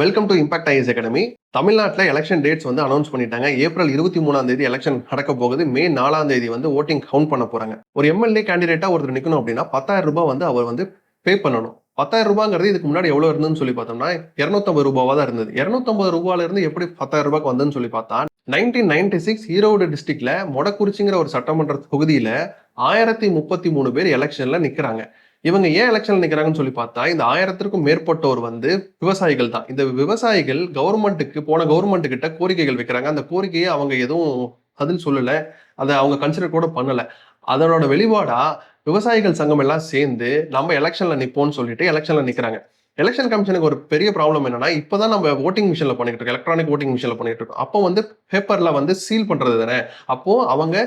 Welcome to impact IS academy. தமிழ்நாட்டில் election dates வந்து announce பண்ணிட்டாங்க. ஏப்ரல் 23 எலெக்ஷன் நடக்க போகுது. மே 4 வந்து ஓட்டிங் கவுண்ட் பண்ண போறாங்க. ஒரு எம்எல்ஏ கேண்டிடேட்டா ஒருத்தர் நிற்கணும் அப்படின்னா 10,000 ரூபாய் வந்து அவர் வந்து பே பண்ணணும். 10,000 ரூபாங்கிறது இதுக்கு முன்னாடி எவ்வளவு இருந்ததுன்னு சொல்லி பார்த்தோம்னா 250 ரூபாவா தான் இருந்தது. 250 ரூபாயில இருந்து எப்படி 10,000 ரூபாய்க்கு வந்ததுன்னு சொல்லி பார்த்தா 1996 ஈரோடு டிஸ்ட்ரிக்ட்ல மொடக்குறிச்சிங்கிற ஒரு சட்டமன்ற தொகுதியில 1033 பேர் எலெக்ஷன்ல நிக்கிறாங்க. இவங்க ஏன் எலெக்ஷன்ல நிக்கிறாங்கன்னு சொல்லி பார்த்தா இந்த 1000த்திற்கும் மேற்பட்டோர் வந்து விவசாயிகள் தான். இந்த விவசாயிகள் கவர்மெண்ட் கிட்ட கோரிக்கைகள் வைக்கிறாங்க. அந்த கோரிக்கையை அவங்க எதுவும் பதில் சொல்லல. அதை அவங்க கன்சிடர் கூட பண்ணல. அதனோட வெளிப்பாடா விவசாயிகள் சங்கம் எல்லாம் சேர்ந்து நம்ம எலெக்ஷன்ல நிப்போம்னு சொல்லிட்டு எலெக்ஷன்ல நிக்கிறாங்க. எலெக்ஷன் கமிஷனுக்கு ஒரு பெரிய ப்ராப்ளம் என்னன்னா, இப்பதான் நம்ம ஓட்டிங் மிஷின்ல பண்ணிட்டு இருக்கோம். எலக்ட்ரானிக் ஓட்டிங் மிஷின்ல பண்ணிட்டு இருக்கோம். அப்போ வந்து பேப்பர்ல வந்து சீல் பண்றது தானே. அப்போ அவங்க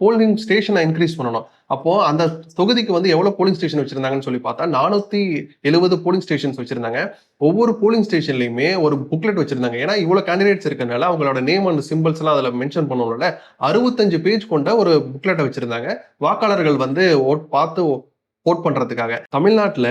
போலிங் ஸ்டேஷனை இன்க்ரீஸ் பண்ணணும். அப்போ அந்த தொகுதிக்கு வந்து எவ்வளவு போலிங் ஸ்டேஷன் வச்சிருந்தாங்கன்னு சொல்லி பார்த்தா 470 போலிங் ஸ்டேஷன்ஸ் வச்சிருந்தாங்க. ஒவ்வொரு போலிங் ஸ்டேஷன்லயுமே ஒரு புக்லெட் வச்சிருந்தாங்க. ஏன்னா இவ்வளவு கேண்டிடேட்ஸ் இருக்கனால அவங்களோட நேம் அண்ட் சிம்பிள்ஸ் எல்லாம் அதுல மென்ஷன் பண்ணணும்ல. 65 பேஜ் கொண்ட ஒரு புக்லெட்டை வச்சிருந்தாங்க. வாக்காளர்கள் வந்து பார்த்து ஓட் பண்றதுக்காக. தமிழ்நாட்டுல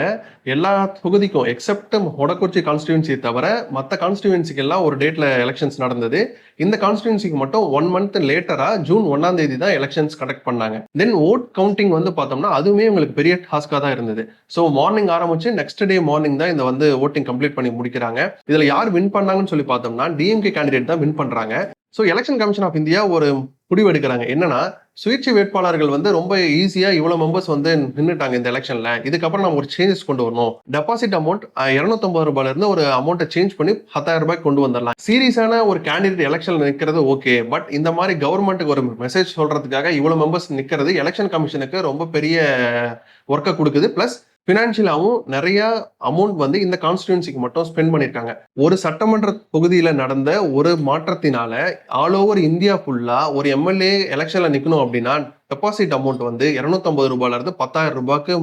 எல்லா தொகுதிக்கும் எக்ஸப்ட் மொடக்குறிச்சி கான்ஸ்டிடியூன்சியை தவிர மற்ற கான்ஸ்டிடியூன்சிக்கு எல்லாம் ஒரு டேட்ல எலெக்ஷன்ஸ் நடந்தது. இந்த கான்ஸ்டிடியூன்சிக்கு மட்டும் 1 மந்த் லேட்டரா ஜூன் 1 தான் எலெக்ஷன்ஸ் கண்டக்ட் பண்ணாங்க. தென் ஓட் கவுண்டிங் வந்து பார்த்தோம்னா அதுவுமே உங்களுக்கு பெரிய டாஸ்கா தான் இருந்தது. ஸோ மார்னிங் ஆரம்பிச்சு நெக்ஸ்ட் டே மார்னிங் தான் இந்த வந்து ஓட்டிங் கம்ப்ளீட் பண்ணி முடிக்கிறாங்க. இதுல யார் வின் பண்ணாங்கன்னு சொல்லி பார்த்தோம்னா டிஎம்கே கேண்டிடேட் தான் வின் பண்றாங்க. So election commission of India ஒரு முடிவு எடுக்கிறாங்க. என்னன்னா சுயேட்சை வேட்பாளர்கள் வந்து ரொம்ப ஈஸியா இவ்வளவு மெம்பர்ஸ் வந்து நின்றுட்டாங்க இந்த எலெக்ஷன்ல. இதுக்கப்புறம் நம்ம ஒரு சேஞ்சஸ் கொண்டு வரணும். டெபாசிட் அமௌண்ட் 250 ரூபாயில இருந்து ஒரு அமௌண்ட்டை சேஞ்ச் பண்ணி 10,000 ரூபாய்க்கு கொண்டு வந்துடலாம். சீரியஸான ஒரு கேண்டிடேட் எலெக்ஷன்ல நிற்கிறது ஓகே. பட் இந்த மாதிரி கவர்மெண்ட்டுக்கு ஒரு மெசேஜ் சொல்றதுக்காக இவ்வளவு மெம்பர்ஸ் நிற்கிறது எலெக்ஷன் கமிஷனுக்கு ரொம்ப பெரிய ஒர்க்கை கொடுக்குது. பிளஸ் பினான்சியலாவும் நிறைய அமௌண்ட் வந்து இந்த கான்ஸ்டிடியூன்சிக்கு மட்டும் ஸ்பெண்ட் பண்ணிருக்காங்க. ஒரு சட்டமன்ற தொகுதியில நடந்த ஒரு மாற்றத்தினால ஆல் ஓவர் இந்தியா ஃபுல்லா ஒரு எம்எல்ஏ எலெக்ஷன்ல நிக்கணும் அப்படின்னா டெபாசிட் அமௌண்ட் வந்து 250 ரூபாயில இருந்து 10,000 ரூபாய்க்கு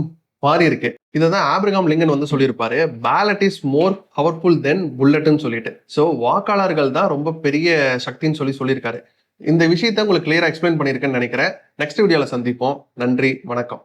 மாறி இருக்கு. இதான் ஆப்ரகாம் லிங்கன் வந்து சொல்லியிருப்பாரு, பேலட் இஸ் மோர் பவர்ஃபுல் தென் புல்லட்னு சொல்லிட்டு. ஸோ வாக்காளர்கள் தான் ரொம்ப பெரிய சக்தின்னு சொல்லியிருக்காரு. இந்த விஷயத்த உங்களுக்கு கிளியரா எக்ஸ்பிளைன் பண்ணியிருக்கேன்னு நினைக்கிறேன். நெக்ஸ்ட் வீடியோல சந்திப்போம். நன்றி, வணக்கம்.